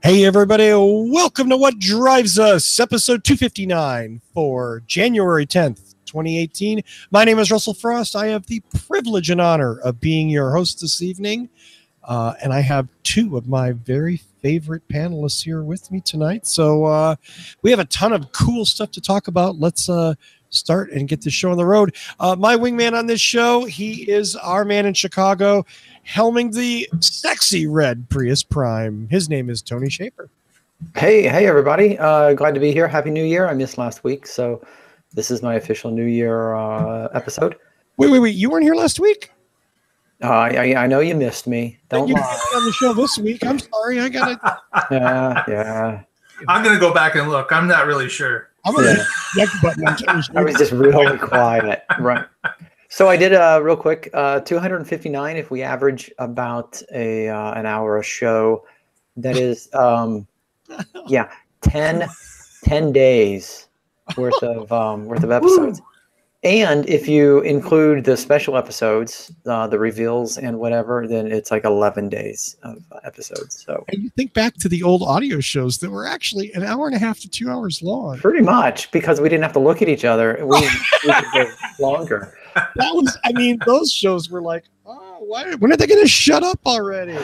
Hey everybody, welcome to What Drives Us, episode 259 for January 10th, 2018. My name is Russell Frost. I have the privilege and honor of being your host this evening, and I have two of my very favorite panelists here with me tonight. So we have a ton of cool stuff to talk about. Let's start and get this show on the road. My wingman on this show, he is our man in Chicago, helming the sexy red Prius Prime. His name is Tony Schaefer. Hey everybody. Glad to be here. Happy New Year. I missed last week, so this is my official New Year episode. Wait. You weren't here last week? I know you missed me. Don't you lie. On the show this week. I'm sorry. I got it. Yeah. I'm going to go back and look. I'm not really sure. I'm going to button. I was just really quiet. Right. So I did real quick, 259 if we average about an hour a show. That is, 10 days worth of episodes. And if you include the special episodes, the reveals and whatever, then it's like 11 days of episodes. So, and you think back to the old audio shows that were actually an hour and a half to 2 hours long. Pretty much, because we didn't have to look at each other. We could go longer. That was, I mean, those shows were like, oh, when are they going to shut up already?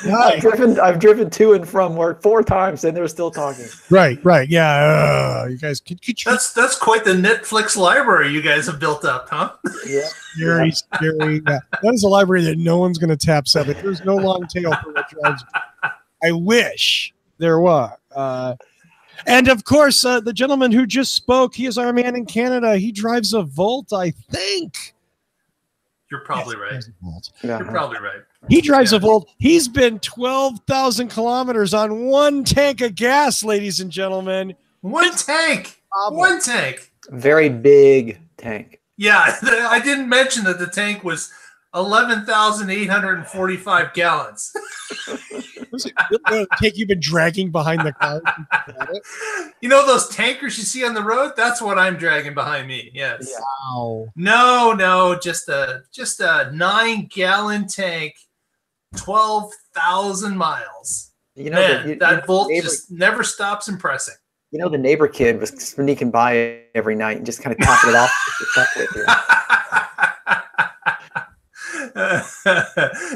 I've driven to and from work 4 times, and they're still talking. Right, yeah. You guys, could you? That's quite the Netflix library you guys have built up, huh? Yeah, scary. Yeah. That is a library that no one's going to tap. Seven. There's no long tail for what drives. I wish there was. And of course, the gentleman who just spoke, he is our man in Canada. He drives a Volt, I think. You're probably right. Yeah. You're probably right. He drives a Volt. He's been 12,000 kilometers on one tank of gas, ladies and gentlemen. One tank. One tank. Very big tank. Yeah, I didn't mention that the tank was 11,845 gallons. Was it the tank you've been dragging behind the car? You know those tankers you see on the road? That's what I'm dragging behind me. Yes. Wow. No, just a 9-gallon tank, 12,000 miles. You know, Man, that Volt just never stops impressing. You know, the neighbor kid was sneaking by every night and just kind of topping it off.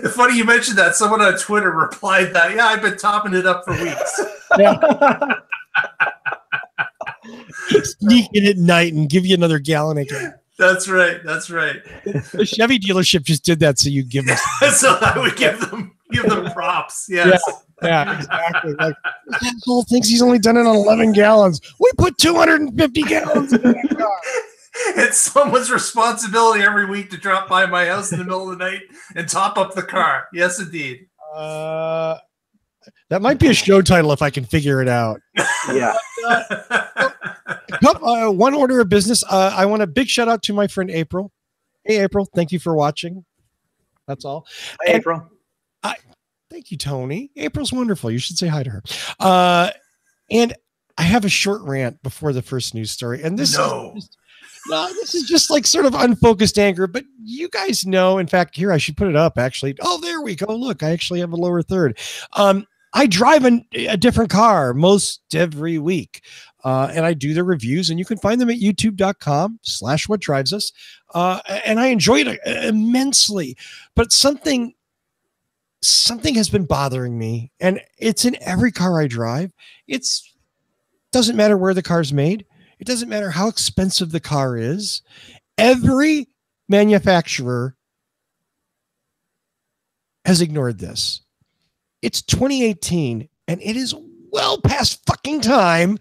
It's funny you mentioned that. Someone on Twitter replied that, yeah, I've been topping it up for weeks. Sneak in at night and give you another gallon again. That's right. The Chevy dealership just did that, so you give them. So I would give them props. Yes. Yeah, exactly. Like, this asshole thinks he's only done it on 11 gallons. We put 250 gallons in that car. It's someone's responsibility every week to drop by my house in the middle of the night and top up the car. Yes, indeed. That might be a show title if I can figure it out. Yeah. One order of business. I want a big shout out to my friend April. Hey, April. Thank you for watching. That's all. Hey, April. Thank you, Tony. April's wonderful. You should say hi to her. And I have a short rant before the first news story. And this is just like sort of unfocused anger, but you guys know, in fact, here, I should put it up actually. Oh, there we go. Look, I actually have a lower third. I drive a different car most every week. And I do the reviews, and you can find them at youtube.com/whatdrivesus. And I enjoy it immensely, but something has been bothering me, and it's in every car I drive. Doesn't matter where the car's made. It doesn't matter how expensive the car is. Every manufacturer has ignored this. It's 2018, and it is well past fucking time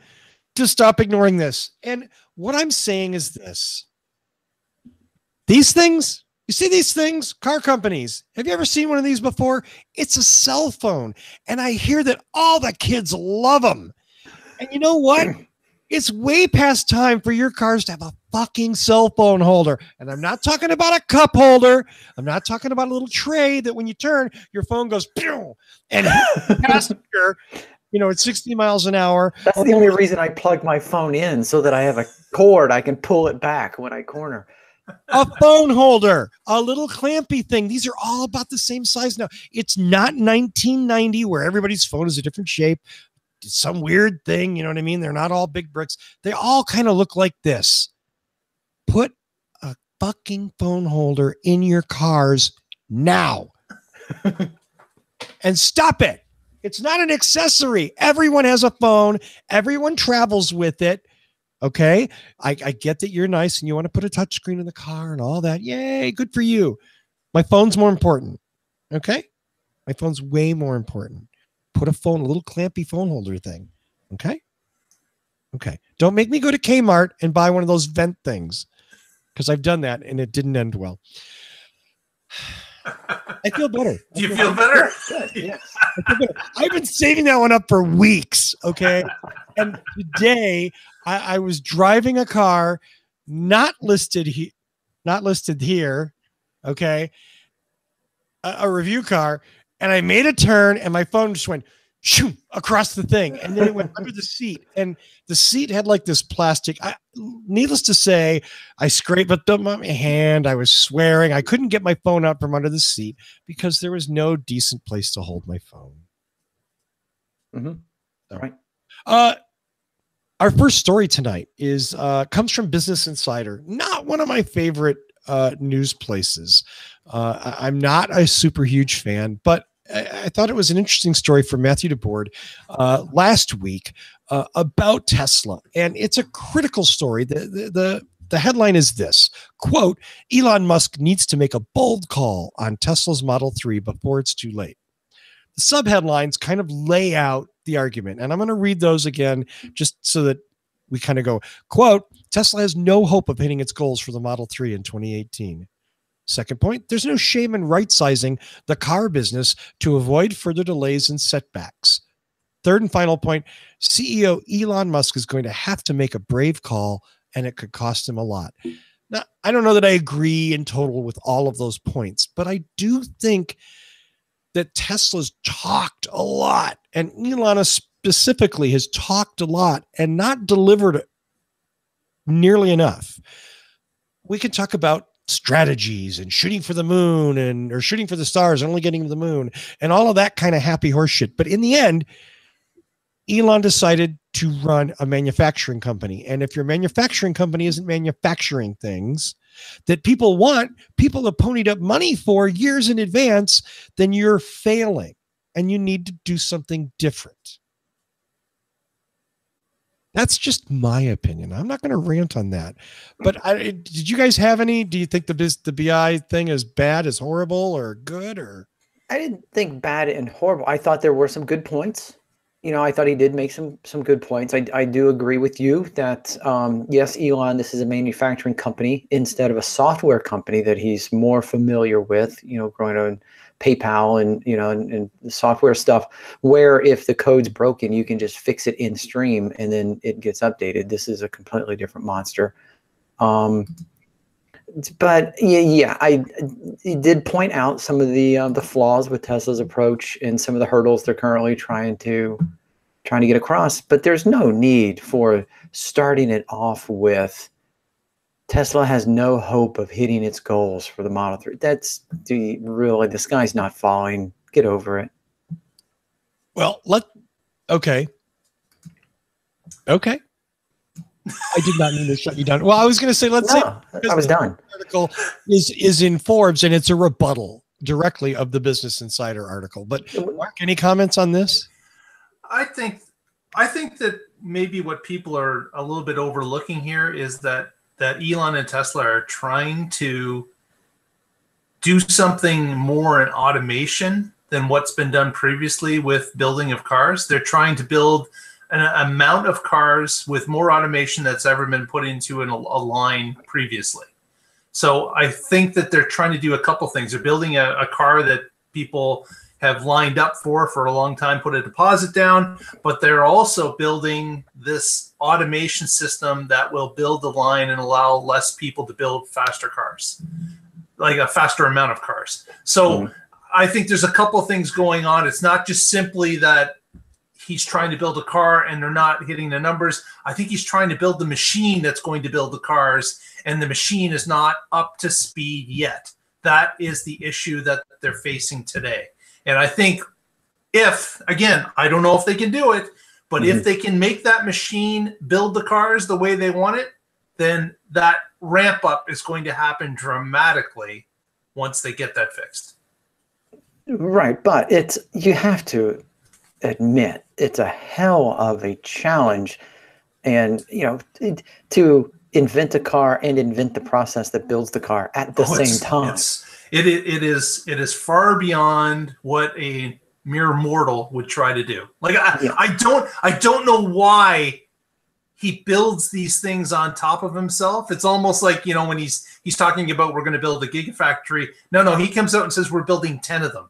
to stop ignoring this. And what I'm saying is this. These things, you see these things, car companies, have you ever seen one of these before? It's a cell phone. And I hear that all the kids love them. And you know what? It's way past time for your cars to have a fucking cell phone holder. And I'm not talking about a cup holder. I'm not talking about a little tray that when you turn, your phone goes, pew, and passenger, at 60 miles an hour. That's the only reason I plug my phone in, so that I have a cord I can pull it back when I corner. A phone holder, a little clampy thing. These are all about the same size now. It's not 1990 where everybody's phone is a different shape. It's some weird thing. You know what I mean? They're not all big bricks. They all kind of look like this. Put a fucking phone holder in your cars now. And stop it. It's not an accessory. Everyone has a phone. Everyone travels with it. Okay. I get that you're nice and you want to put a touch screen in the car and all that. Yay. Good for you. My phone's more important. Okay. My phone's way more important. Put a little clampy phone holder thing. Okay. Okay. Don't make me go to Kmart and buy one of those vent things, because I've done that and it didn't end well. I feel better. Do you feel better? Yes. I've been saving that one up for weeks. Okay. And today I was driving a car not listed here. Okay. A review car. And I made a turn and my phone just went shoo across the thing. And then it went under the seat. And the seat had like this plastic. Needless to say, I scraped it up my hand. I was swearing. I couldn't get my phone out from under the seat because there was no decent place to hold my phone. Mm-hmm. So, right. Our first story tonight comes from Business Insider, not one of my favorite news places. I'm not a super huge fan, but I thought it was an interesting story from Matthew DeBoard last week about Tesla. And it's a critical story. The headline is this, quote, Elon Musk needs to make a bold call on Tesla's Model 3 before it's too late. The subheadlines kind of lay out the argument. And I'm going to read those again just so that we kind of go, quote, Tesla has no hope of hitting its goals for the Model 3 in 2018. Second point, there's no shame in right-sizing the car business to avoid further delays and setbacks. Third and final point, CEO Elon Musk is going to have to make a brave call, and it could cost him a lot. Now, I don't know that I agree in total with all of those points, but I do think that Tesla's talked a lot, and Elon specifically has talked a lot and not delivered nearly enough. We can talk about strategies and shooting for the moon or shooting for the stars and only getting to the moon and all of that kind of happy horse shit. But in the end, Elon decided to run a manufacturing company. And if your manufacturing company isn't manufacturing things that people want, people have ponied up money for years in advance, then you're failing and you need to do something different. That's just my opinion. I'm not going to rant on that. But did you guys have any? Do you think the BI thing is bad, is horrible, or good? Or I didn't think bad and horrible. I thought there were some good points. I thought he did make some good points. I do agree with you that, yes, Elon, this is a manufacturing company instead of a software company that he's more familiar with, growing on PayPal and, and the software stuff, where if the code's broken, you can just fix it in stream and then it gets updated. This is a completely different monster. But yeah, I did point out some of the flaws with Tesla's approach and some of the hurdles they're currently trying to get across. But there's no need for starting it off with Tesla has no hope of hitting its goals for the Model 3. That's really, the sky's not falling. Get over it. Well, okay. I did not mean to shut you down. Well, I was going to say, I was done. The article is in Forbes and it's a rebuttal directly of the Business Insider article. But Mark, any comments on this? I think that maybe what people are a little bit overlooking here is that Elon and Tesla are trying to do something more in automation than what's been done previously with building of cars. They're trying to build an amount of cars with more automation that's ever been put into a line previously. So I think that they're trying to do a couple things. They're building a car that people have lined up for a long time, put a deposit down, but they're also building this automation system that will build the line and allow less people to build faster cars, like a faster amount of cars. So I think there's a couple of things going on. It's not just simply that he's trying to build a car and they're not hitting the numbers. I think he's trying to build the machine that's going to build the cars, and the machine is not up to speed yet. That is the issue that they're facing today. And I think if, again, I don't know if they can do it, but if they can make that machine build the cars the way they want it, then that ramp up is going to happen dramatically once they get that fixed. Right, but you have to admit it's a hell of a challenge, and to invent a car and invent the process that builds the car at the same time. It is far beyond what a mere mortal would try to do. Like I don't know why he builds these things on top of himself. It's almost like, when he's talking about we're going to build a gigafactory. No, he comes out and says we're building 10 of them.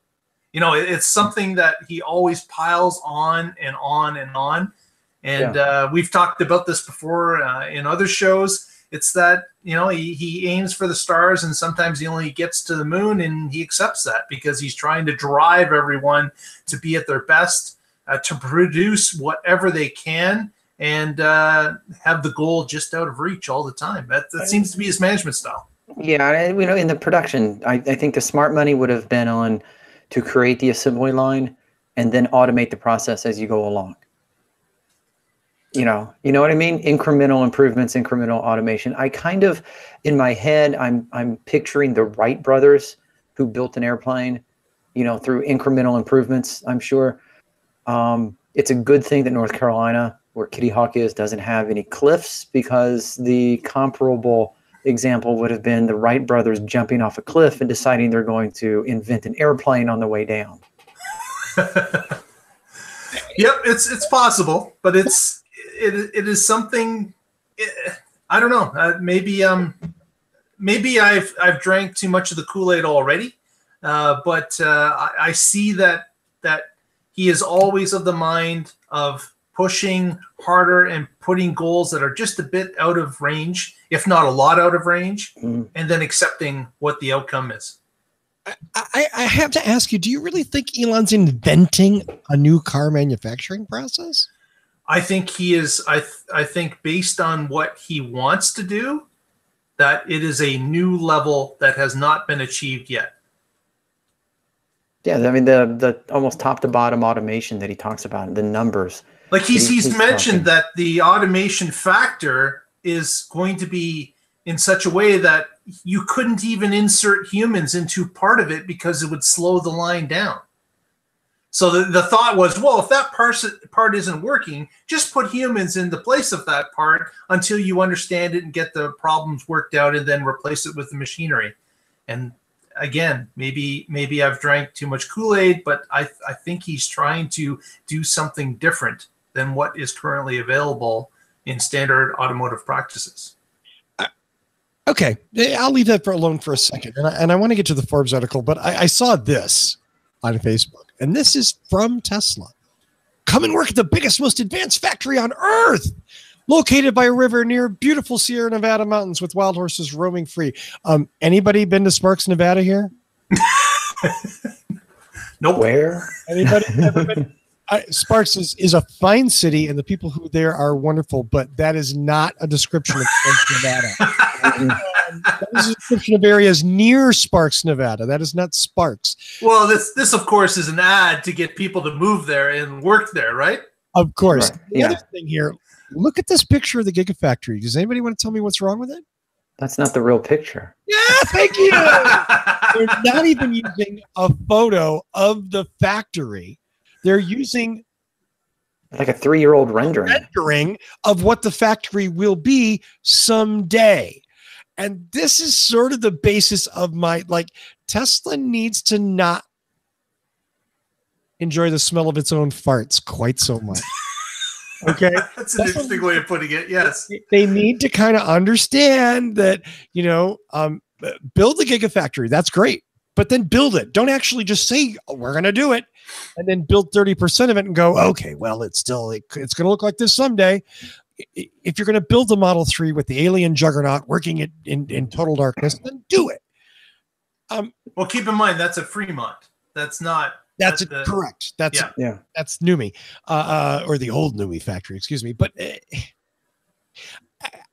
It's something that he always piles on and on and on. And we've talked about this before in other shows. It's that, he aims for the stars, and sometimes he only gets to the moon, and he accepts that because he's trying to drive everyone to be at their best, to produce whatever they can, and have the goal just out of reach all the time. That seems to be his management style. Yeah, in the production, I think the smart money would have been on to create the assembly line and then automate the process as you go along. You know what I mean? Incremental improvements, incremental automation. I kind of, in my head, I'm picturing the Wright brothers who built an airplane, through incremental improvements, I'm sure. It's a good thing that North Carolina, where Kitty Hawk is, doesn't have any cliffs, because the comparable example would have been the Wright brothers jumping off a cliff and deciding they're going to invent an airplane on the way down. Yep, it's possible, but it is something. I don't know. Maybe I've drank too much of the Kool-Aid already, but I see that he is always of the mind of pushing harder and putting goals that are just a bit out of range, if not a lot out of range, and then accepting what the outcome is. I have to ask you, do you really think Elon's inventing a new car manufacturing process? I think he is. I think based on what he wants to do, that it is a new level that has not been achieved yet. Yeah, I mean the almost top to bottom automation that he talks about, the numbers. Like he's mentioned that the automation factor is going to be in such a way that you couldn't even insert humans into part of it because it would slow the line down. So the thought was, well, if that part isn't working, just put humans in the place of that part until you understand it and get the problems worked out, and then replace it with the machinery. And again, maybe I've drank too much Kool-Aid, but I think he's trying to do something different than what is currently available in standard automotive practices. Okay, I'll leave that alone for a second. And I want to get to the Forbes article, but I saw this on Facebook, and this is from Tesla. Come and work at the biggest, most advanced factory on Earth, located by a river near beautiful Sierra Nevada mountains with wild horses roaming free. Anybody been to Sparks, Nevada here? Nope. Where? Anybody ever been? Sparks is a fine city, and the people who there are wonderful, but that is not a description of Sparks, Nevada. That is a description of areas near Sparks, Nevada. That is not Sparks. Well, this of course is an ad to get people to move there and work there, right? Of course. Right. The other thing here, look at this picture of the Gigafactory. Does anybody want to tell me what's wrong with it? That's not the real picture. Yeah, thank you. They're not even using a photo of the factory. They're using like a 3-year-old rendering of what the factory will be someday. And this is sort of the basis of my, Tesla needs to not enjoy the smell of its own farts quite so much. Okay. That's an interesting way of putting it. Yes. They need to kind of understand that, build the Gigafactory. That's great. But then build it. Don't actually just say, we're going to do it, and then build 30% of it and go, okay, well, it's going to look like this someday. If you're going to build the Model 3 with the alien juggernaut working it in total darkness, then do it. Well, keep in mind, that's a Fremont. That's not. That's correct. That's NUMMI, or the old NUMMI factory, excuse me. But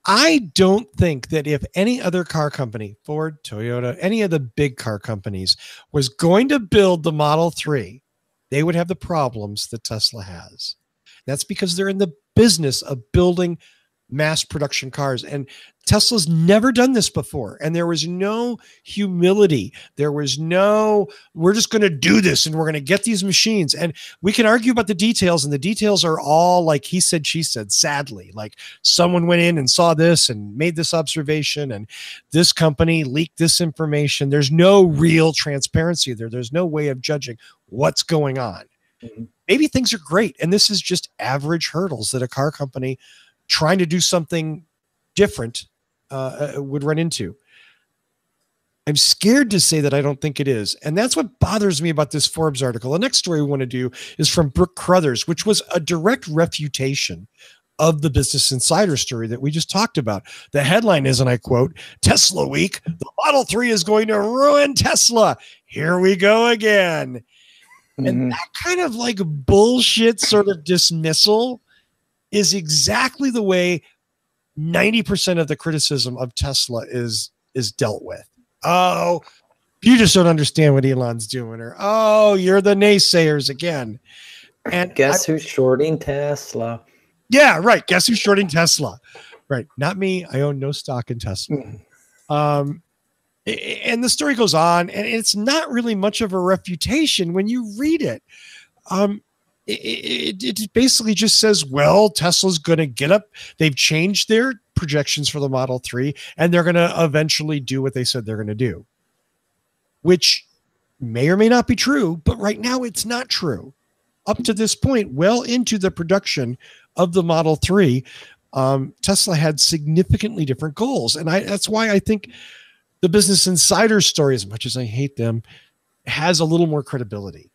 I don't think that if any other car company, Ford, Toyota, any of the big car companies, was going to build the Model 3, they would have the problems that Tesla has. That's because they're in the business of building mass production cars. And Tesla's never done this before. And there was no humility. There was no, we're just going to do this and we're going to get these machines. And we can argue about the details, and the details are all like he said, she said, sadly. Like someone went in and saw this and made this observation, and this company leaked this information. There's no real transparency there. There's no way of judging what's going on. Mm-hmm. Maybe things are great, and this is just average hurdles that a car company trying to do something different would run into. I'm scared to say that I don't think it is. And that's what bothers me about this Forbes article. The next story we want to do is from Brooke Crothers, which was a direct refutation of the Business Insider story that we just talked about. The headline is, and I quote, "Tesla Week, the Model 3 is going to ruin Tesla. Here we go again." Mm-hmm. And that kind of like bullshit sort of dismissal is exactly the way 90% of the criticism of Tesla is dealt with. Oh, you just don't understand what Elon's doing, or oh, you're the naysayers again. And guess who's shorting Tesla? Yeah, right. Guess who's shorting Tesla? Right. Not me. I own no stock in Tesla. And the story goes on, and it's not really much of a refutation when you read it. It basically just says, well, Tesla's going to get up. They've changed their projections for the Model 3, and they're going to eventually do what they said they're going to do, which may or may not be true, but right now it's not true. Up to this point, well into the production of the Model 3, Tesla had significantly different goals. And that's why I think the Business Insider story, as much as I hate them, has a little more credibility.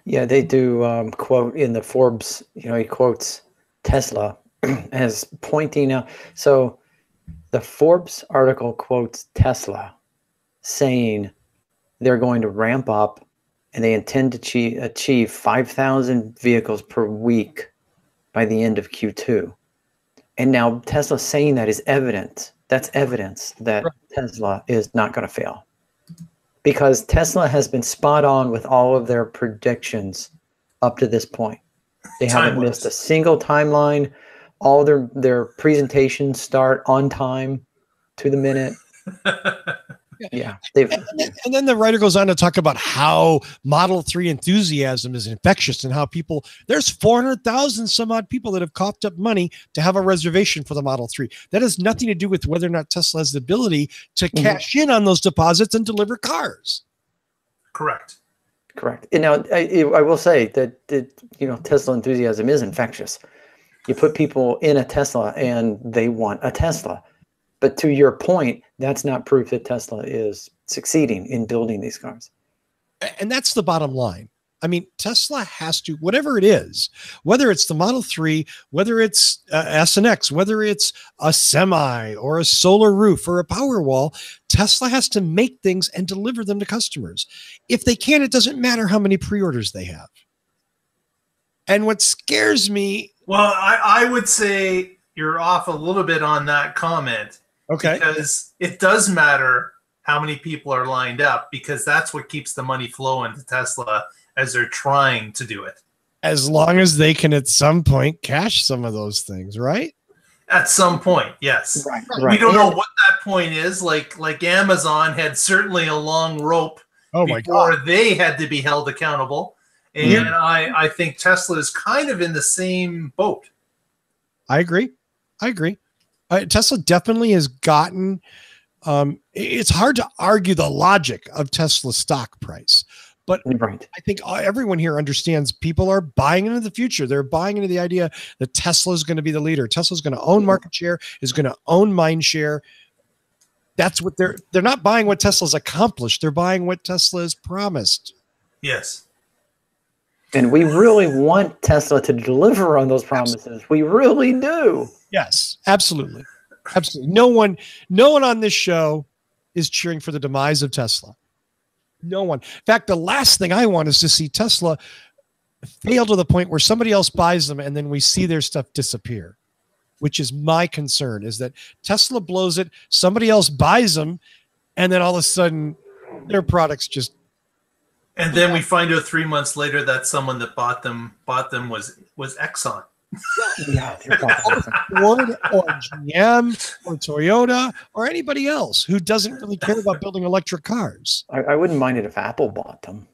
Yeah, they do quote in the Forbes, he quotes Tesla as pointing out. So the Forbes article quotes Tesla saying they're going to ramp up and they intend to achieve 5,000 vehicles per week by the end of Q2. And now Tesla saying that is evident. That's evidence that Tesla is not going to fail. Because Tesla has been spot on with all of their predictions up to this point. They haven't missed a single timeline. All their presentations start on time, to the minute. Yeah. And then the writer goes on to talk about how Model 3 enthusiasm is infectious, and how there's 400,000 some odd people that have coughed up money to have a reservation for the Model 3. That has nothing to do with whether or not Tesla has the ability to cash in on those deposits and deliver cars. Correct. And now I will say that Tesla enthusiasm is infectious. You put people in a Tesla and they want a Tesla. But to your point, that's not proof that Tesla is succeeding in building these cars. And that's the bottom line. I mean, Tesla has to, whatever it is, whether it's the Model 3, whether it's S and X, whether it's a semi or a solar roof or a Powerwall, Tesla has to make things and deliver them to customers. If they can't, it doesn't matter how many pre-orders they have. And what scares me... Well, I would say you're off a little bit on that comment. Okay. Because it does matter how many people are lined up, because that's what keeps the money flowing to Tesla as they're trying to do it. As long as they can at some point cash some of those things, right? At some point, yes. Right. We don't know what that point is. Like Amazon had certainly a long rope before they had to be held accountable. And I think Tesla is kind of in the same boat. I agree. Tesla definitely has gotten, it's hard to argue the logic of Tesla's stock price, but I think everyone here understands people are buying into the future. They're buying into the idea that Tesla is going to be the leader. Tesla is going to own market share, is going to own mind share. That's what they're not buying what Tesla's accomplished. They're buying what Tesla has promised. Yes. And we really want Tesla to deliver on those promises. We really do. Yes, absolutely. Absolutely. No one on this show is cheering for the demise of Tesla. No one. In fact, the last thing I want is to see Tesla fail to the point where somebody else buys them and then we see their stuff disappear. which is my concern, is that Tesla blows it, somebody else buys them, and then all of a sudden their products just. And then we find out 3 months later that someone that bought them was Exxon. Yeah, Ford or GM or Toyota or anybody else who doesn't really care about building electric cars. I wouldn't mind it if Apple bought them.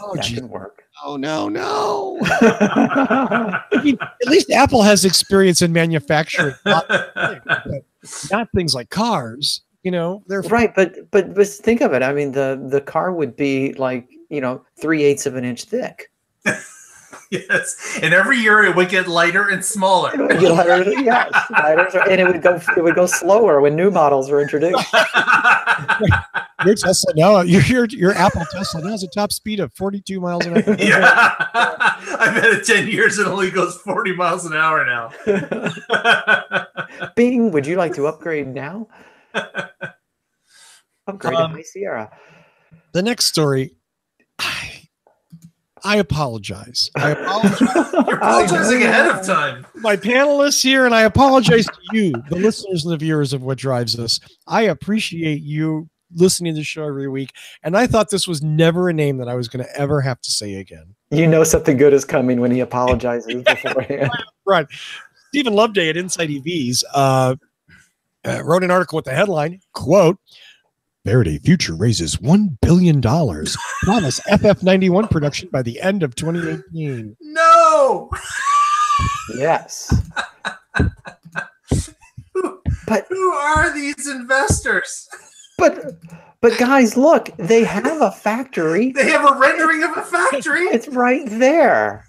Oh, that geez. could work. Oh, no. I mean, at least Apple has experience in manufacturing, not things like cars. They're right, but think of it. I mean, the car would be like 3/8 of an inch thick. Yes, and every year it would get lighter and smaller. It would get lighter, yes, lighter, and it would go slower when new models were introduced. Your Tesla now, your Apple Tesla now has a top speed of 42 miles an hour. Yeah, I bet in 10 years it only goes 40 miles an hour now. Bing, would you like to upgrade now? Upgrade to High Sierra. The next story. I apologize. You're apologizing ahead of time. My panelists here, and I apologize to you, the listeners and the viewers of What Drives Us. I appreciate you listening to the show every week, and I thought this was never a name that I was going to ever have to say again. You know something good is coming when he apologizes beforehand. Right. Stephen Loveday at Inside EVs wrote an article with the headline, quote, Faraday Future raises $1 billion. Promise FF91 production by the end of 2018. No! Yes. But who are these investors? But guys, look, they have a factory. They have a rendering of a factory. It's right there.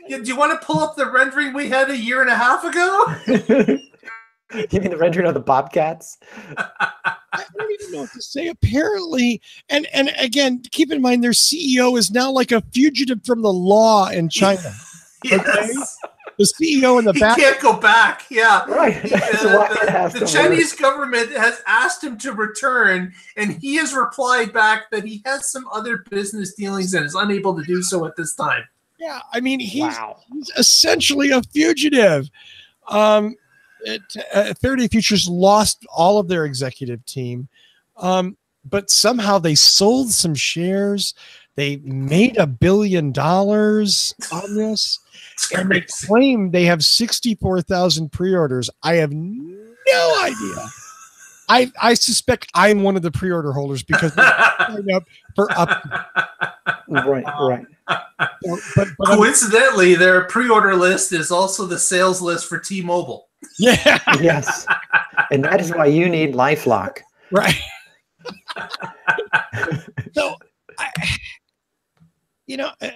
Yeah, do you want to pull up the rendering we had a year and a half ago? You mean the rendering of the Bobcats? I don't even know what to say. Apparently, and again, keep in mind their CEO is now like a fugitive from the law in China. Yes. Okay? The CEO in the back. He can't go back. Yeah. Right. The Chinese government has asked him to return, and he has replied back that he has some other business dealings and is unable to do so at this time. Yeah. I mean, he's essentially a fugitive. Faraday Futures lost all of their executive team, but somehow they sold some shares. They made $1 billion on this, and they claim they have 64,000 pre-orders. I have no idea. I suspect I'm one of the pre-order holders because I signed up for up. Right. But coincidentally, their pre-order list is also the sales list for T-Mobile. Yeah. Yes. And that is why you need LifeLock. Right. So,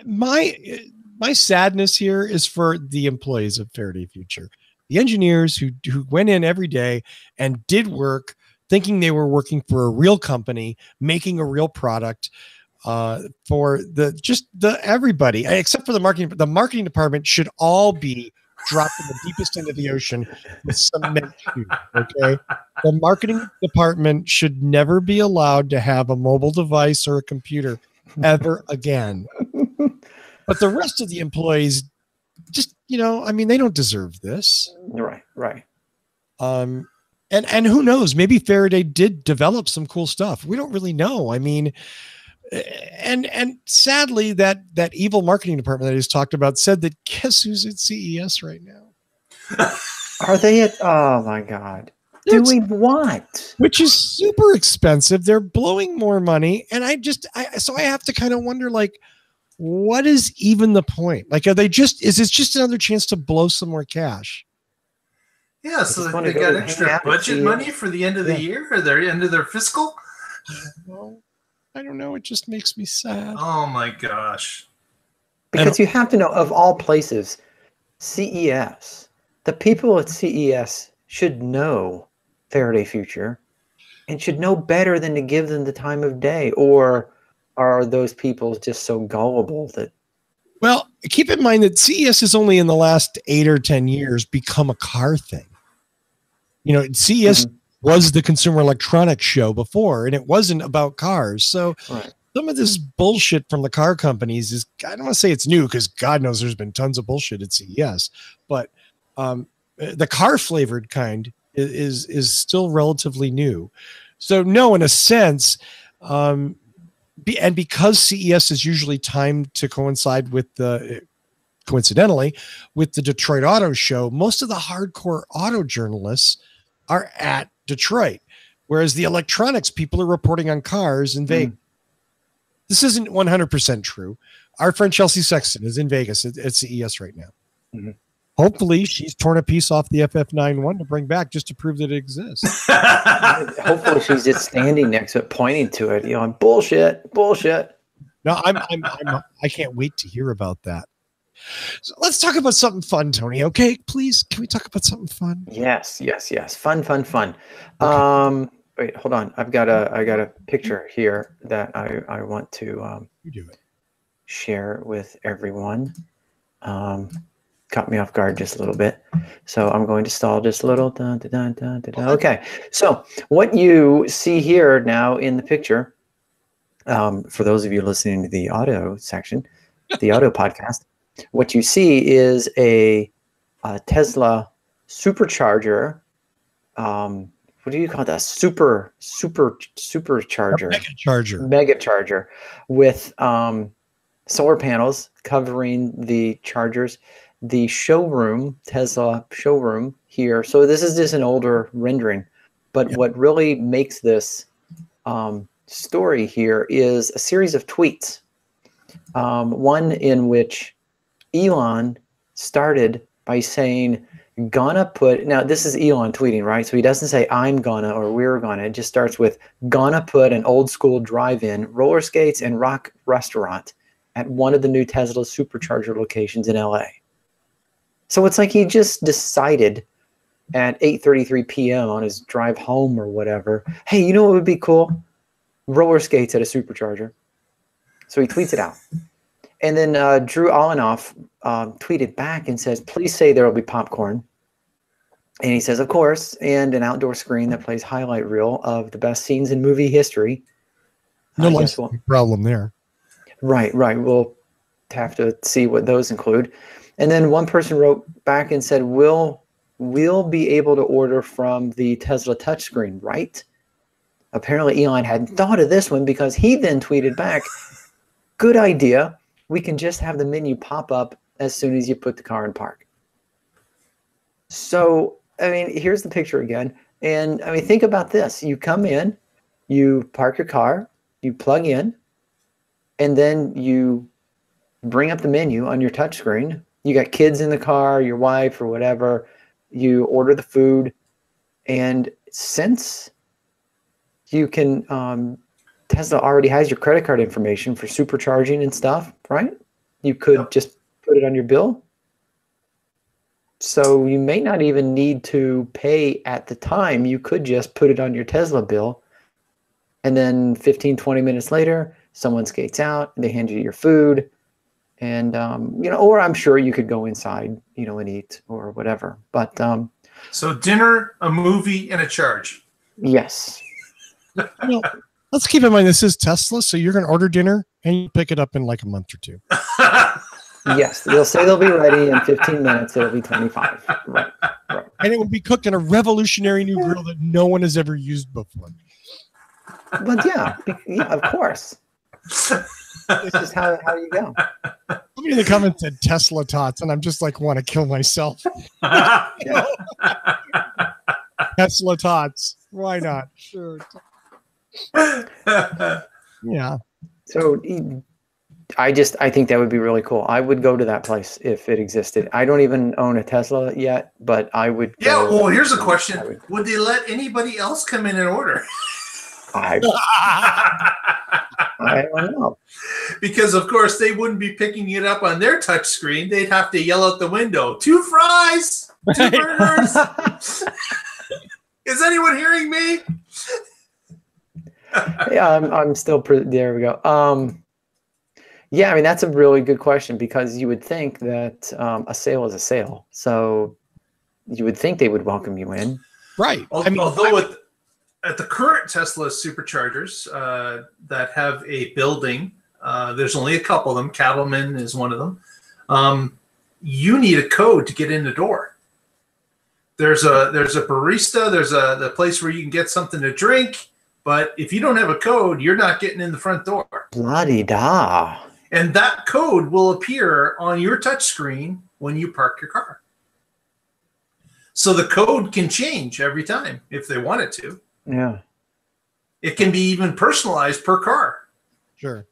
my sadness here is for the employees of Faraday Future, the engineers who went in every day and did work, thinking they were working for a real company, making a real product. For everybody except for the marketing. The marketing department should all be dropped in the deepest end of the ocean with cement tube. Okay, the marketing department should never be allowed to have a mobile device or a computer ever again. But the rest of the employees, just they don't deserve this. Right. And who knows? Maybe Faraday did develop some cool stuff. We don't really know. I mean. And sadly, that evil marketing department that I just talked about said that guess who's at CES right now? Are they at? Oh my God! Doing what? Which is super expensive. They're blowing more money, and so I have to kind of wonder, like, what is even the point? Like, is this just another chance to blow some more cash? Yeah, so they got extra budget money for the end of the year or the end of their fiscal. I don't know. It just makes me sad. Oh my gosh. Because you have to know, of all places, CES, the people at CES should know Faraday Future and should know better than to give them the time of day. Or are those people just so gullible that... Well, keep in mind that CES has only in the last 8 or 10 years become a car thing. CES was the Consumer Electronics Show before, and it wasn't about cars. So some of this bullshit from the car companies is, I don't want to say it's new because God knows there's been tons of bullshit at CES, but the car flavored kind is still relatively new. So no, in a sense, and because CES is usually timed to coincide with coincidentally with the Detroit Auto Show, most of the hardcore auto journalists are at Detroit, whereas the electronics people are reporting on cars in Vegas. This isn't 100% true. Our friend Chelsea Sexton is in Vegas at CES right now. Mm-hmm. Hopefully she's torn a piece off the FF91 to bring back just to prove that it exists. Hopefully she's just standing next to it, pointing to it, bullshit. No, I can't wait to hear about that. So let's talk about something fun, Tony. Okay, please. Can we talk about something fun? Yes. Fun. Okay. Wait, hold on. I got a picture here that I want to You do it. share with everyone. Caught me off guard just a little bit, so I'm going to stall just a little. Okay, so what you see here now in the picture, for those of you listening to the audio section, the audio podcast, what you see is a Tesla supercharger. What do you call that? Supercharger. Megacharger with solar panels covering the chargers. The showroom, Tesla showroom here. So this is just an older rendering, but what really makes this story here is a series of tweets. One in which Elon started by saying, gonna put, now this is Elon tweeting, right? So he doesn't say I'm gonna or we're gonna, it just starts with gonna put an old school drive-in, roller skates and rock restaurant at one of the new Tesla supercharger locations in LA. So it's like he just decided at 8:33 p.m. on his drive home or whatever, hey, you know what would be cool? Roller skates at a supercharger. So he tweets it out. And then Drew Allenoff tweeted back and says, please say there will be popcorn. And he says, of course, and an outdoor screen that plays highlight reel of the best scenes in movie history. No problem there. Right. We'll have to see what those include. And then one person wrote back and said, we'll be able to order from the Tesla touchscreen, right? Apparently Elon hadn't thought of this one because he then tweeted back, good idea. We can just have the menu pop up as soon as you put the car in park. So, I mean, here's the picture again. And I mean, think about this. You come in, you park your car, you plug in, and then you bring up the menu on your touchscreen. You got kids in the car, your wife or whatever. You order the food. And since you can, Tesla already has your credit card information for supercharging and stuff, right? You could just put it on your bill. So you may not even need to pay at the time. You could just put it on your Tesla bill. And then 15, 20 minutes later, someone skates out, they hand you your food. And, or I'm sure you could go inside, and eat or whatever. But so dinner, a movie, and a charge. Yes. Let's keep in mind this is Tesla, so you're going to order dinner and you pick it up in like a month or two. Yes, they'll say they'll be ready in 15 minutes. It'll be 25. Right. And it will be cooked in a revolutionary new grill that no one has ever used before. But yeah, of course. This is how you go. Somebody in the comments said Tesla tots, and I'm just like, want to kill myself. Tesla tots. Why not? Sure. Yeah. So I think that would be really cool. I would go to that place if it existed. I don't even own a Tesla yet, but I would go. Yeah, well, here's a question. Would they let anybody else come in and order? I don't know. Because, of course, they wouldn't be picking it up on their touch screen. They'd have to yell out the window, 2 fries, 2 burgers. Is anyone hearing me? Yeah, I'm still there we go. Yeah, I mean, that's a really good question because you would think that a sale is a sale. So you would think they would welcome you in. Right. Although at the current Tesla superchargers that have a building, there's only a couple of them. Cattleman is one of them. You need a code to get in the door. There's a barista. There's the place where you can get something to drink. But if you don't have a code, you're not getting in the front door. La-di-da. And that code will appear on your touch screen when you park your car. So the code can change every time if they want it to. Yeah. It can be even personalized per car. Sure.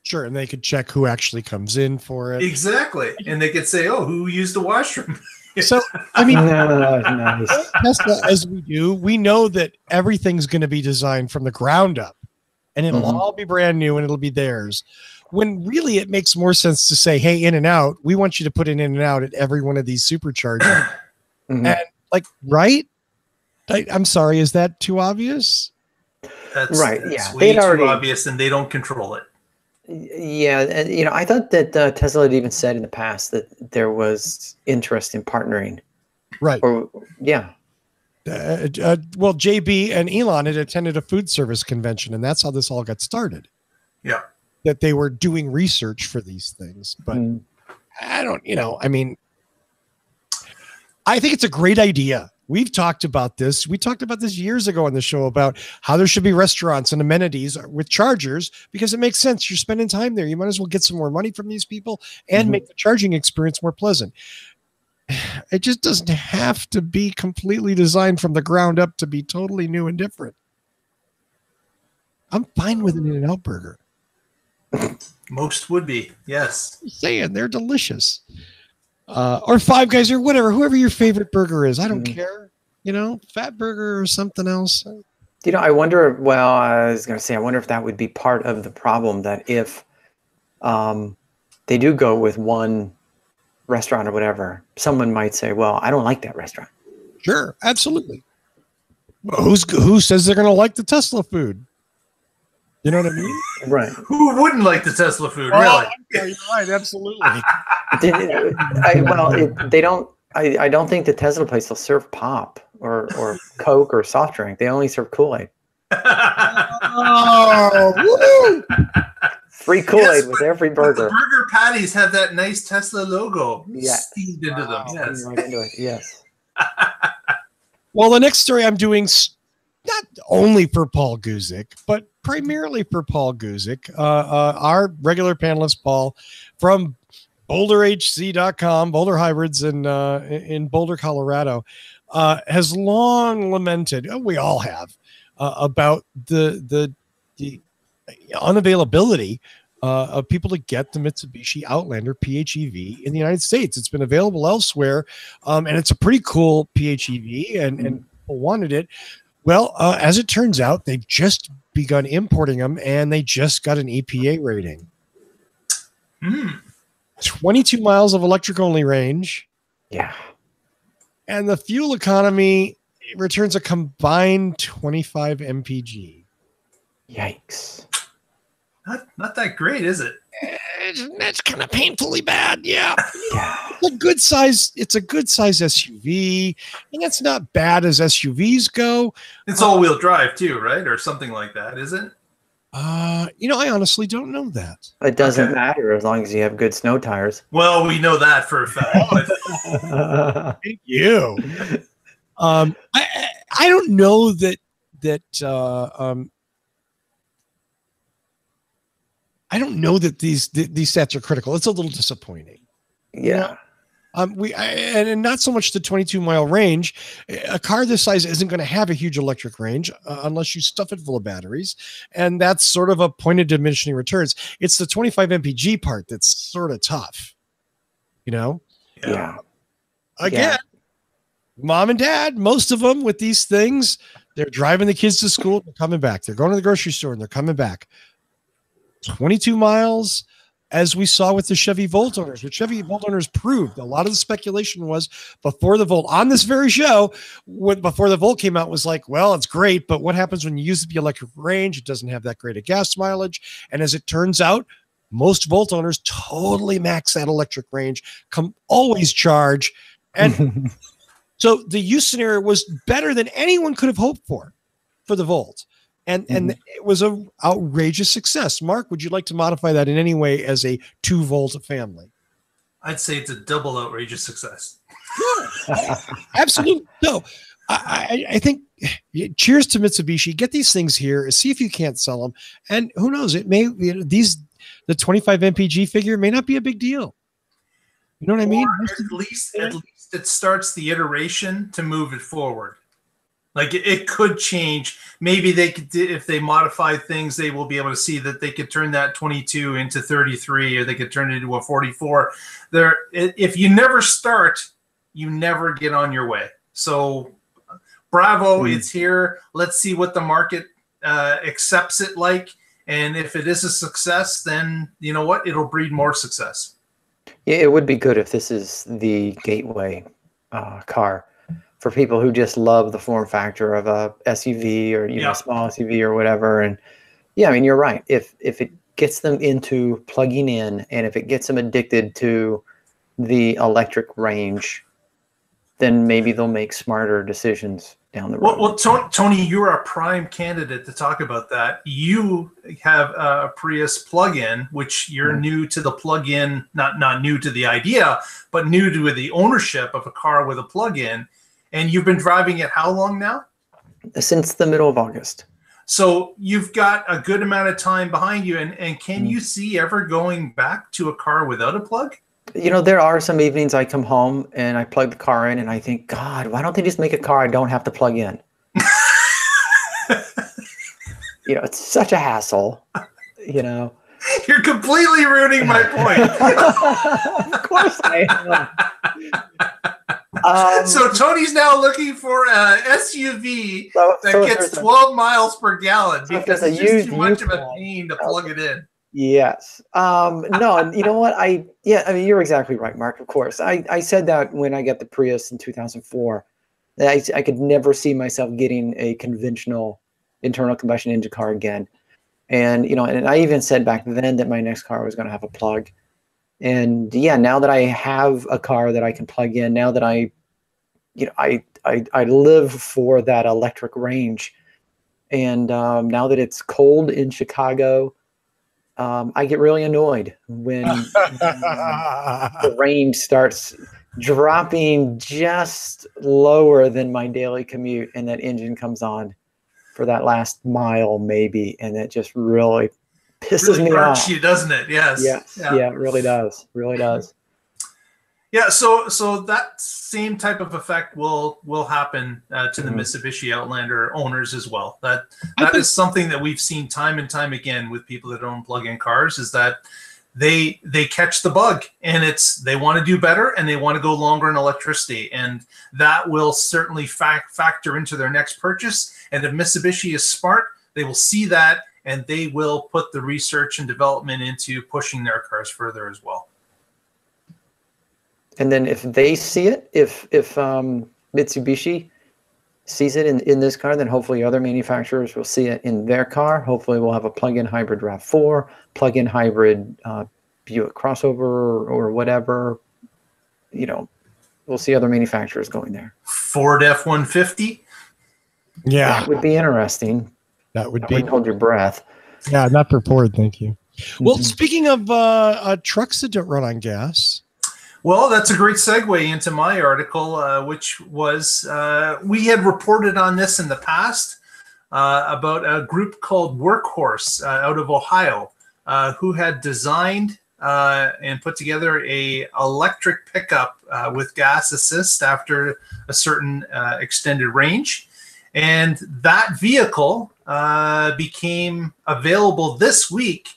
Sure. And they could check who actually comes in for it. Exactly. And they could say, oh, who used the washroom? So, I mean, nice. Tesla, as we do, we know that everything's going to be designed from the ground up, and it'll all be brand new and it'll be theirs. When really it makes more sense to say, hey, In-N-Out, we want you to put an In-N-Out at every one of these superchargers. And like, right? I'm sorry, is that too obvious? That's right. That's Yeah. way too obvious, and they don't control it. Yeah, and I thought that Tesla had even said in the past that there was interest in partnering. Right. Or yeah. Well, JB and Elon had attended a food service convention, and that's how this all got started. Yeah. That they were doing research for these things, but I don't. I mean, I think it's a great idea. We've talked about this. We talked about this years ago on the show about how there should be restaurants and amenities with chargers because it makes sense. You're spending time there. You might as well get some more money from these people and make the charging experience more pleasant. It just doesn't have to be completely designed from the ground up to be totally new and different. I'm fine with an In-N-Out burger. Most would be, yes. I'm saying they're delicious. Or Five Guys or whatever, whoever your favorite burger is. I don't care. Fat burger or something else. I wonder, I was going to say, I wonder if that would be part of the problem, that if they do go with one restaurant or whatever, someone might say, well, I don't like that restaurant. Sure, absolutely. Who says they're going to like the Tesla food? You know what I mean? Right. Who wouldn't like the Tesla food, really? Yeah, you're right, absolutely. They don't. I don't think the Tesla place will serve pop or Coke or soft drink. They only serve Kool-Aid. Oh, woo! Free Kool-Aid with every burger. The burger patties have that nice Tesla logo steamed into them. Yes. Right into it. Yes. Well, the next story I'm doing, not only for Paul Guzik, but primarily for Paul Guzik, our regular panelist, Paul, from BoulderHC.com, Boulder Hybrids in Boulder, Colorado, has long lamented, we all have, about the unavailability of people to get the Mitsubishi Outlander PHEV in the United States. It's been available elsewhere, and it's a pretty cool PHEV, and people wanted it. Well, as it turns out, they've just begun importing them, and they just got an EPA rating. 22 miles of electric-only range. Yeah. And the fuel economy returns a combined 25 mpg. Yikes. Not that great, is it? That's kind of painfully bad. Yeah. Yeah. It's a good size SUV, and that's not bad as SUVs go. It's all-wheel drive too, right? Or something like that, is it? I honestly don't know that. It doesn't matter as long as you have good snow tires. Well, we know that for a fact. Thank you. I don't know that I don't know that these stats are critical. It's a little disappointing. Yeah. And not so much the 22-mile range. A car this size isn't going to have a huge electric range unless you stuff it full of batteries, and that's sort of a point of diminishing returns. It's the 25 mpg part that's sort of tough. Yeah. Again, mom and dad, most of them with these things, they're driving the kids to school, they're coming back. They're going to the grocery store and they're coming back. 22 miles, as we saw with the Chevy Volt owners. What Chevy Volt owners proved, a lot of the speculation was before the Volt, on this very show, before the Volt came out, was like, well, it's great, but what happens when you use the electric range? It doesn't have that great a gas mileage. And as it turns out, most Volt owners totally max that electric range, always charge. And so the use scenario was better than anyone could have hoped for the Volt. And it was an outrageous success. Mark, would you like to modify that in any way as a 2-volt family? I'd say it's a double outrageous success. Absolutely. No, I think cheers to Mitsubishi. Get these things here. See if you can't sell them. And who knows? It may, the 25 MPG figure may not be a big deal. You know what I mean? At least it starts the iteration to move it forward. Like it could change. Maybe they could, if they modify things, they will be able to see that they could turn that 22 into 33, or they could turn it into a 44. If you never start, you never get on your way. So bravo, it's here. Let's see what the market accepts it like. And if it is a success, then you know what? It'll breed more success. Yeah, it would be good if this is the gateway car for people who just love the form factor of a SUV or know, small SUV or whatever. And yeah, I mean, you're right. If it gets them into plugging in, and if it gets them addicted to the electric range, then maybe they'll make smarter decisions down the road. Well, Tony, you're a prime candidate to talk about that. You have a Prius plug-in, which you're new to the plug-in, not new to the idea, but new to the ownership of a car with a plug-in. And you've been driving it how long now? Since the middle of August. So you've got a good amount of time behind you. And can you see ever going back to a car without a plug? You know, there are some evenings I come home and I plug the car in and I think, God, why don't they just make a car I don't have to plug in? You know, it's such a hassle, you know. You're completely ruining my point. Of course I am. So Tony's now looking for a SUV that gets 12 miles per gallon because it's just too much of a pain to plug it in. Yes. No, and you know what? I mean, you're exactly right, Mark, of course. I said that when I got the Prius in 2004, that I could never see myself getting a conventional internal combustion engine car again. And, you know, and I even said back then that my next car was going to have a plug. And yeah, now that I have a car that I can plug in, now that I live for that electric range. And now that it's cold in Chicago, I get really annoyed when the range starts dropping just lower than my daily commute, and that engine comes on for that last mile maybe, and it just really pisses me off. You, doesn't it? Yes. Yes. Yeah, it really does. Really does. Yeah, so that same type of effect will happen to the Mitsubishi Outlander owners as well. That is something that we've seen time and time again with people that own plug-in cars, is that they catch the bug, and they want to do better, and they want to go longer in electricity, and that will certainly factor into their next purchase. And if Mitsubishi is smart, they will see that, and they will put the research and development into pushing their cars further as well. And then if they see it, if Mitsubishi sees it in this car, then hopefully other manufacturers will see it in their car. Hopefully we'll have a plug-in hybrid RAV4, plug-in hybrid Buick crossover or whatever. You know, we'll see other manufacturers going there. Ford F-150. Yeah, that would be interesting. That would be. Hold your breath. Yeah, not for Ford. Thank you. Well, speaking of trucks that don't run on gas. Well, that's a great segue into my article, which was we had reported on this in the past about a group called Workhorse out of Ohio who had designed and put together a electric pickup with gas assist after a certain extended range. And that vehicle became available this week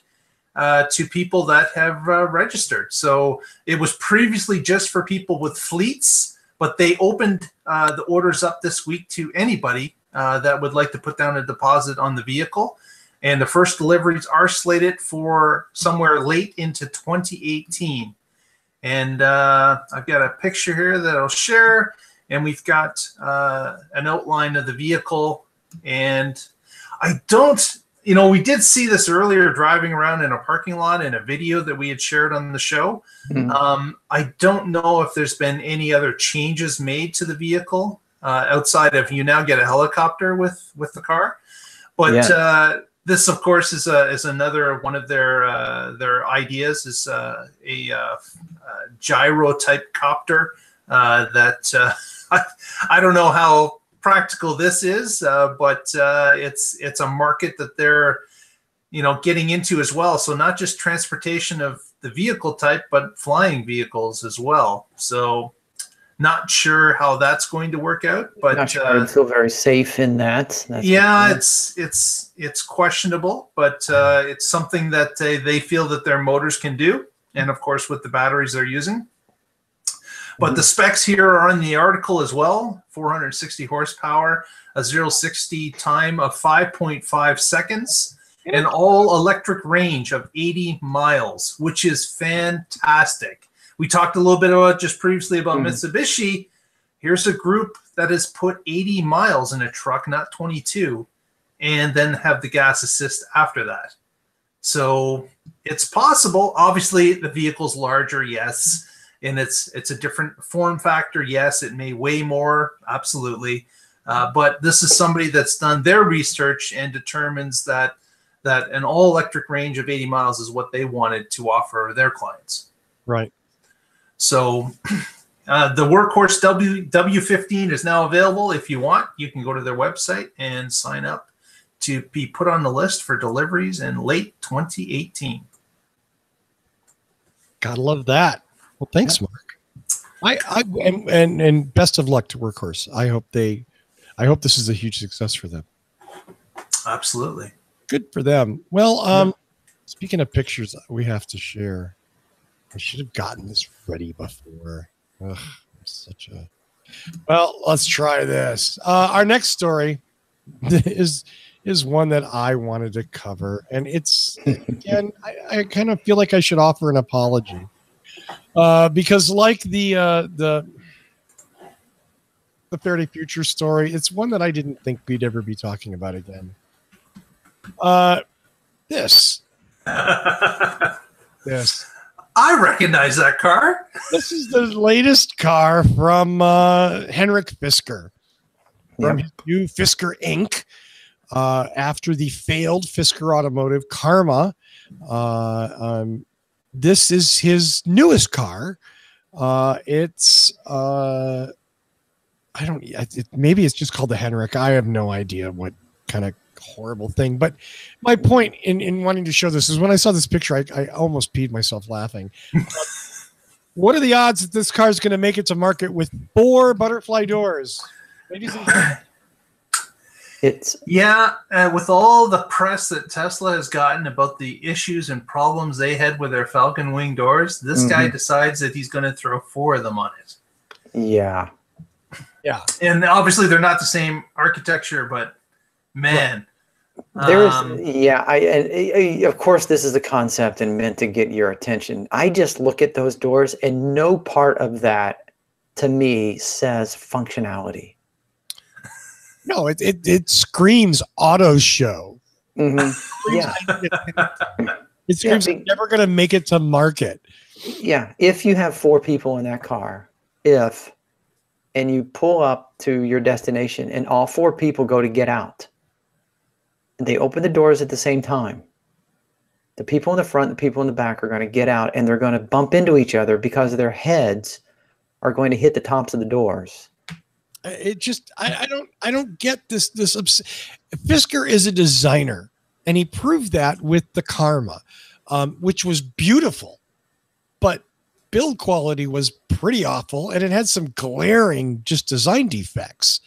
to people that have registered. So it was previously just for people with fleets, but they opened the orders up this week to anybody that would like to put down a deposit on the vehicle. And the first deliveries are slated for somewhere late into 2018. And I've got a picture here that I'll share, and we've got an outline of the vehicle. And I don't, you know, we did see this earlier driving around in a parking lot in a video that we had shared on the show. I don't know if there's been any other changes made to the vehicle outside of you now get a helicopter with the car. But this, of course, is another one of their ideas, is a gyro type copter that I don't know how practical this is, but it's a market that they're getting into as well. So not just transportation of the vehicle type, but flying vehicles as well. So not sure how that's going to work out, but not sure I would feel very safe in that. It's questionable, but it's something that they feel that their motors can do, and of course with the batteries they're using. But the specs here are in the article as well. 460 horsepower, a 0-60 time of 5.5 seconds, an all-electric range of 80 miles, which is fantastic. We talked a little bit about just previously about Mitsubishi. Here's a group that has put 80 miles in a truck, not 22, and then have the gas assist after that. So it's possible. Obviously, the vehicle's larger, yes. And it's a different form factor. Yes, it may weigh more, absolutely. But this is somebody that's done their research and determines that an all-electric range of 80 miles is what they wanted to offer their clients. Right. So the Workhorse W15 is now available. If you want, you can go to their website and sign up to be put on the list for deliveries in late 2018. Gotta love that. Well, thanks, Mark. And best of luck to Workhorse. I hope this is a huge success for them. Absolutely. Good for them. Well, speaking of pictures we have to share, I should have gotten this ready before. Ugh, I'm such a... Well, let's try this. Our next story is one that I wanted to cover, and it's, again, I kind of feel like I should offer an apology. Because like the Faraday Future story, it's one that I didn't think we'd ever be talking about again. This. I recognize that car. This is the latest car from Henrik Fisker, from his new Fisker Inc. After the failed Fisker Automotive Karma. This is his newest car. Maybe it's just called the Henrik. I have no idea what kind of horrible thing. But my point in wanting to show this is when I saw this picture, I almost peed myself laughing. What are the odds that this car is going to make it to market with 4 butterfly doors? Ladies and gentlemen. With all the press that Tesla has gotten about the issues and problems they had with their Falcon Wing doors, this guy decides that he's going to throw 4 of them on it. Yeah. And obviously they're not the same architecture, but man. Of course this is the concept and meant to get your attention. I just look at those doors and no part of that to me says functionality. No, it screams auto show. Yeah. It screams never going to make it to market. Yeah. If you have 4 people in that car, and you pull up to your destination and all 4 people go to get out, and they open the doors at the same time, the people in the front, the people in the back are going to get out and they're going to bump into each other because their heads are going to hit the tops of the doors. It just, I don't get this. Fisker is a designer, and he proved that with the Karma, which was beautiful, but build quality was pretty awful, and it had some glaring just design defects.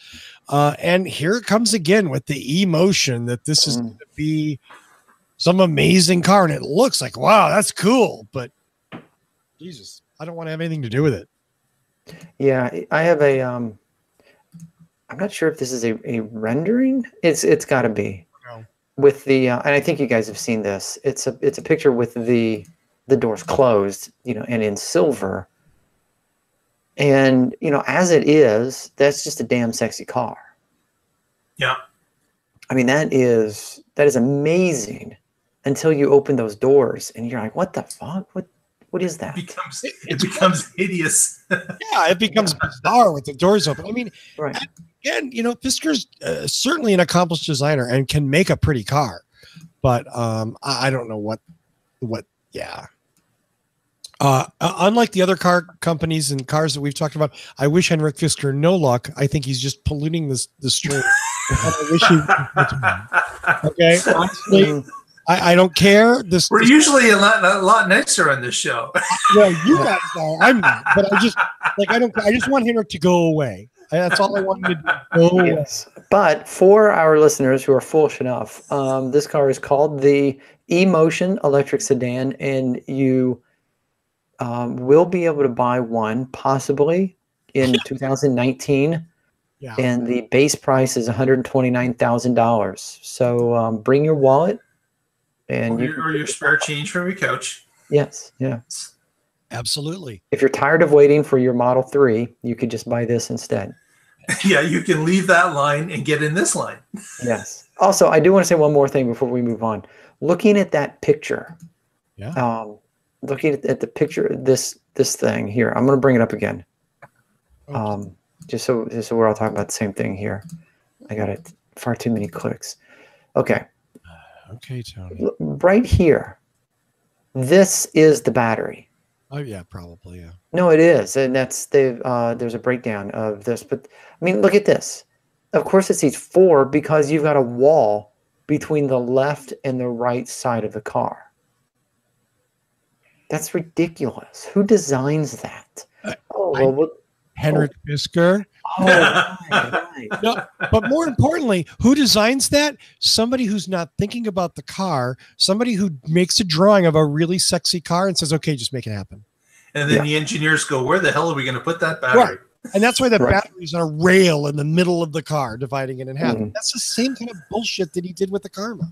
And here it comes again with the emotion that this is going to be some amazing car, and it looks like, wow, that's cool, but Jesus, I don't want to have anything to do with it. Yeah, I have a I'm not sure if this is a rendering. It's got to be with the and I think you guys have seen this. It's a picture with the doors closed, and in silver. And as it is, that's just a damn sexy car. Yeah. I mean, that is amazing until you open ththose doors and you're like, what the fuck? What is that? It becomes hideous. Yeah, it becomes bizarre with the doors open. I mean, right. Again, Fisker's certainly an accomplished designer and can make a pretty car, but I don't know what. Yeah, Unlike the other car companies and cars that we've talked about, I wish Henrik Fisker no luck. I think he's just polluting the stream. I wish he. Okay, honestly, I don't care. We're usually a lot nicer on this show. Well, you guys are. I'm not, but I just I don't. I just want Henrik to go away. That's all I want him to do. Go away. Yes. But for our listeners who are foolish enough, this car is called the E-Motion electric sedan, and you will be able to buy one possibly in 2019. Yeah. And the base price is $129,000. So bring your wallet and or your spare change from your couch. Yes, yeah. Absolutely. If you're tired of waiting for your Model 3, you could just buy this instead. Yeah, you can leave that line and get in this line. Yes. Also, I do want to say one more thing before we move on. Looking at that picture, looking at the picture, this thing here, I'm going to bring it up again. Just so we're all talking about the same thing here. I got it. Far too many clicks. Okay. Okay, Tony. Right here. This is the battery. Oh yeah, probably, yeah. No, it is, and that's there's a breakdown of this. But I mean, look at this. Of course, it sees 4 because you've got a wall between the left and the right side of the car. That's ridiculous. Who designs that? Henrik Fisker. Oh, right. No, but more importantly, who designs that? Somebody who's not thinking about the car, somebody who makes a drawing of a really sexy car and says, okay, just make it happen. And then the engineers go, where the hell are we going to put that battery? Right. And that's why the battery's on a rail in the middle of the car, dividing it in half. That's the same kind of bullshit that he did with the Karma.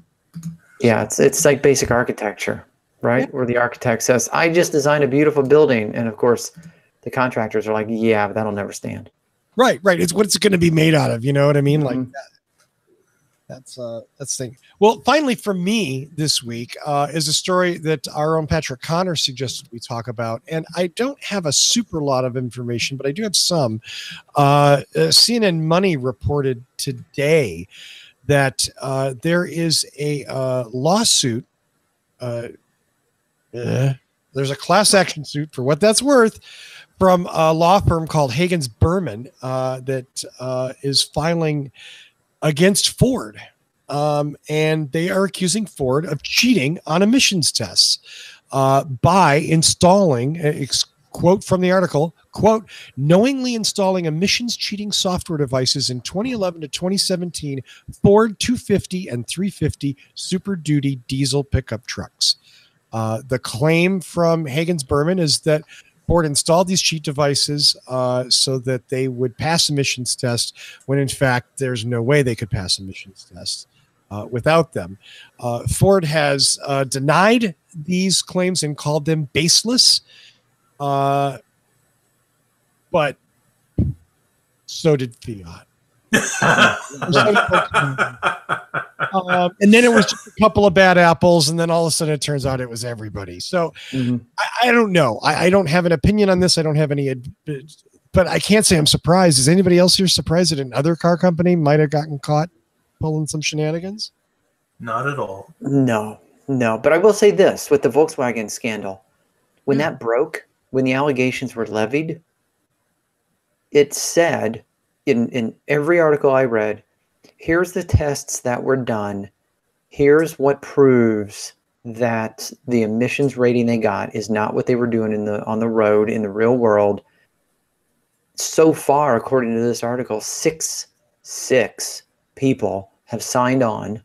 Yeah, it's like basic architecture, right? Yeah. Where the architect says, I just designed a beautiful building. And of course, the contractors are like, yeah, but that'll never stand. Right. It's what's going to be made out of. You know what I mean? Like that's the thing. Well, finally, for me this week is a story that our own Patrick Connor suggested we talk about, and I don't have a super lot of information, but I do have some. CNN Money reported today that there is a lawsuit. There's a class action suit, for what that's worth, from a law firm called Hagens Berman that is filing against Ford. And they are accusing Ford of cheating on emissions tests by installing, quote from the article, quote, knowingly installing emissions cheating software devices in 2011 to 2017 Ford 250 and 350 Super Duty diesel pickup trucks. The claim from Hagens Berman is that Ford installed these cheat devices so that they would pass emissions tests, when in fact there's no way they could pass emissions tests without them. Ford has denied these claims and called them baseless, but so did Fiat. And then it was just a couple of bad apples, and then all of a sudden it turns out it was everybody. So I don't know. I don't have an opinion on this. I don't have any, but I can't say I'm surprised. Is anybody else here surprised that another car company might have gotten caught pulling some shenanigans? Not at all. No. But I will say this with the Volkswagen scandal, when that broke, when the allegations were levied, it said in every article I read, here's the tests that were done. Here's what proves that the emissions rating they got is not what they were doing on the road in the real world. So far, according to this article, six people have signed on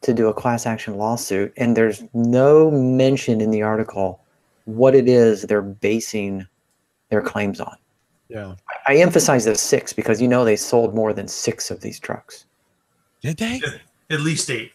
to do a class action lawsuit, and there's no mention in the article what it is they're basing their claims on. Yeah, I emphasize the 6 because they sold more than 6 of these trucks. Did they? At least 8.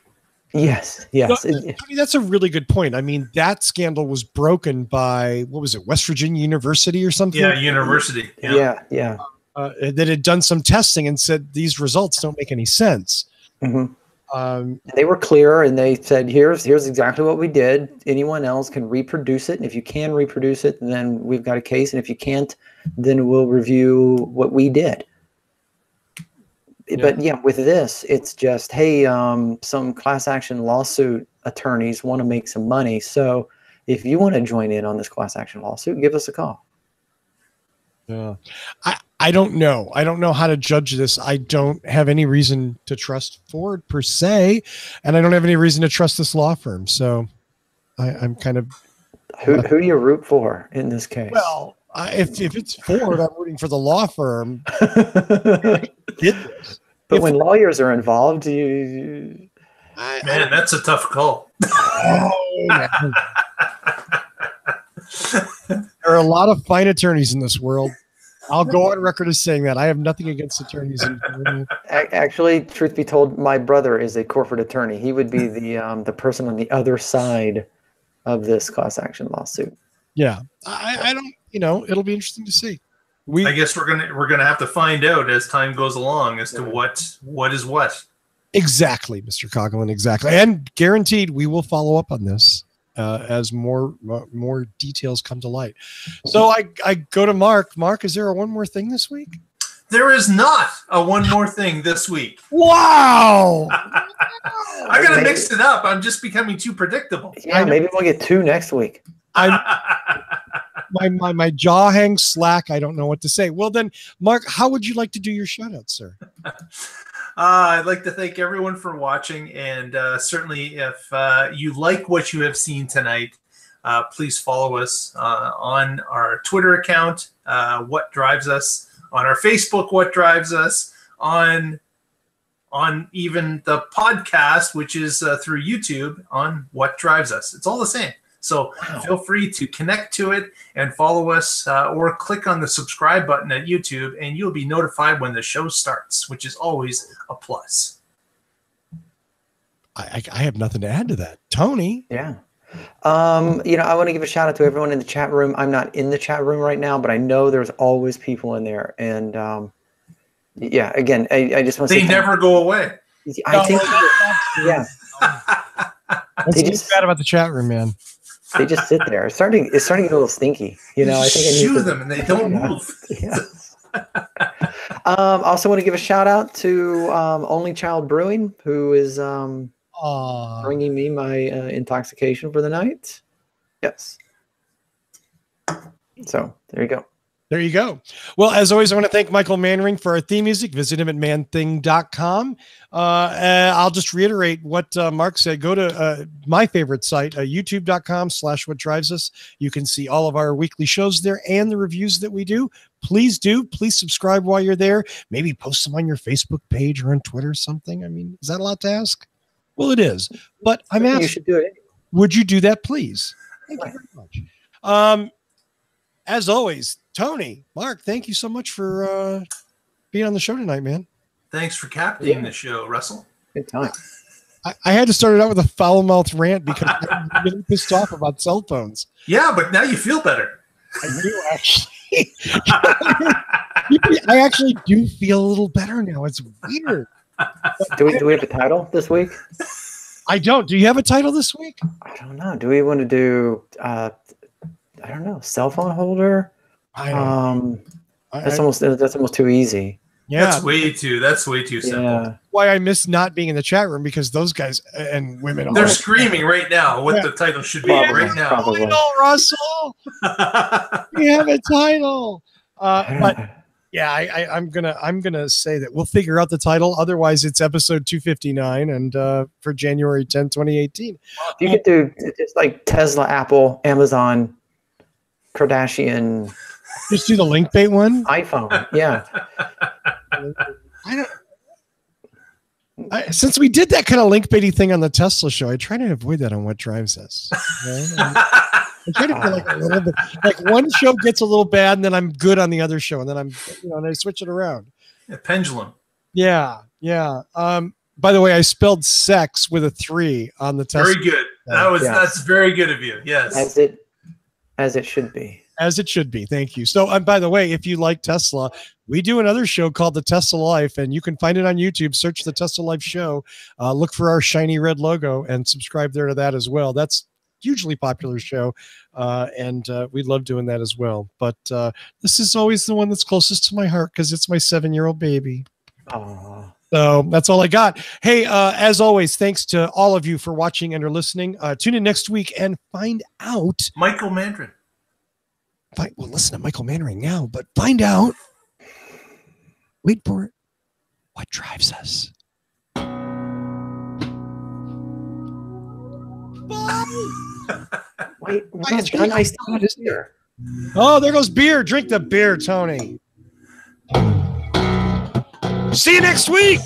Yes. That's a really good point. I mean, that scandal was broken by, what was it, West Virginia University or something? Yeah. That had done some testing and said these results don't make any sense. They were clear, and they said, here's exactly what we did. Anyone else can reproduce it. And if you can reproduce it, then we've got a case. And if you can't, then we'll review what we did. But with this, it's just, hey, some class action lawsuit attorneys want to make some money. So if you want to join in on this class action lawsuit, give us a call. Yeah. I don't know. I don't know how to judge this. I don't have any reason to trust Ford per se, and I don't have any reason to trust this law firm. So I'm kind of who do you root for in this case? Well, if it's Ford, I'm rooting for the law firm. But when lawyers are involved, man, that's a tough call. There are a lot of fine attorneys in this world. I'll go on record as saying that. I have nothing against attorneys. Actually, truth be told, my brother is a corporate attorney. He would be the person on the other side of this class action lawsuit. Yeah, I don't. It'll be interesting to see. I guess we're gonna have to find out as time goes along as to what is what. Exactly, Mr. Coughlin. Exactly, and guaranteed we will follow up on this as more details come to light. So I go to Mark. Mark, is there one more thing this week? There is not a one more thing this week. Wow! I gotta mix it up. I'm just becoming too predictable. Yeah, maybe we'll get 2 next week. My jaw hangs slack. I don't know what to say. Well, then, Mark, how would you like to do your shout out, sir? I'd like to thank everyone for watching, and certainly if you like what you have seen tonight, please follow us on our Twitter account, What Drives Us, on our Facebook, What Drives Us, on even the podcast, which is through YouTube, on What Drives Us. It's all the same. So feel free to connect to it and follow us, or click on the subscribe button at YouTube, and you'll be notified when the show starts, which is always a plus. I have nothing to add to that. Tony? Yeah. I want to give a shout out to everyone in the chat room. I'm not in the chat room right now, but I know there's always people in there. And again, I just want to say they never go away. I think, yeah. What's just bad about the chat room, man? They just sit there. It's starting to get a little stinky. I think I shoo them and they don't move. Yes. Also want to give a shout out to Only Child Brewing, who is bringing me my intoxication for the night. Yes. So there you go. There you go. Well, as always, I want to thank Michael Manring for our theme music. Visit him at manthing.com. I'll just reiterate what Mark said. Go to my favorite site, youtube.com/whatdrivesus. You can see all of our weekly shows there and the reviews that we do. Please subscribe while you're there. Maybe post them on your Facebook page or on Twitter or something. I mean, is that a lot to ask? Well, it is. But I'm asking, you should do it. Would you do that, please? Thank you very much. As always, Tony, Mark, thank you so much for being on the show tonight, man. Thanks for captaining the show, Russell. Good time. I had to start it out with a foul-mouthed rant because I'm getting pissed off about cell phones. Yeah, but now you feel better. I do, actually. I actually do feel a little better now. It's weird. Do we have a title this week? I don't. Do you have a title this week? I don't know. Do we want to do, I don't know, cell phone holder? That's almost too easy. Yeah, that's way too simple. Yeah. Why I miss not being in the chat room, because those guys and women, they're screaming right now what the title should be right now. Title, Russell. We have a title. But yeah, I'm gonna say that we'll figure out the title. Otherwise, it's episode 259, and for January 10, 2018. You could do just like Tesla, Apple, Amazon, Kardashian. Just do the link bait one. iPhone, yeah. Since we did that kind of link baity thing on the Tesla show, I try to avoid that on What Drives Us. I try to feel like a little bit like one show gets a little bad, and then I'm good on the other show, and then and I switch it around. A pendulum. Yeah. By the way, I spelled sex with a 3 on the Tesla. Very good. That's very good of you. Yes. As it should be. As it should be. Thank you. So, by the way, if you like Tesla, we do another show called The Tesla Life, and you can find it on YouTube. Search The Tesla Life Show. Look for our shiny red logo and subscribe there to that as well. That's hugely popular show, and we love doing that as well. But this is always the one that's closest to my heart because it's my 7-year-old baby. Aww. So that's all I got. Hey, as always, thanks to all of you for watching and or listening. Tune in next week and find out. Michael Mandarin. Well, listen to Michael Mandarin now, but find out. Wait for it. What drives us? Wait, we're not done. I still have beer. Oh, there goes beer. Drink the beer, Tony. See you next week.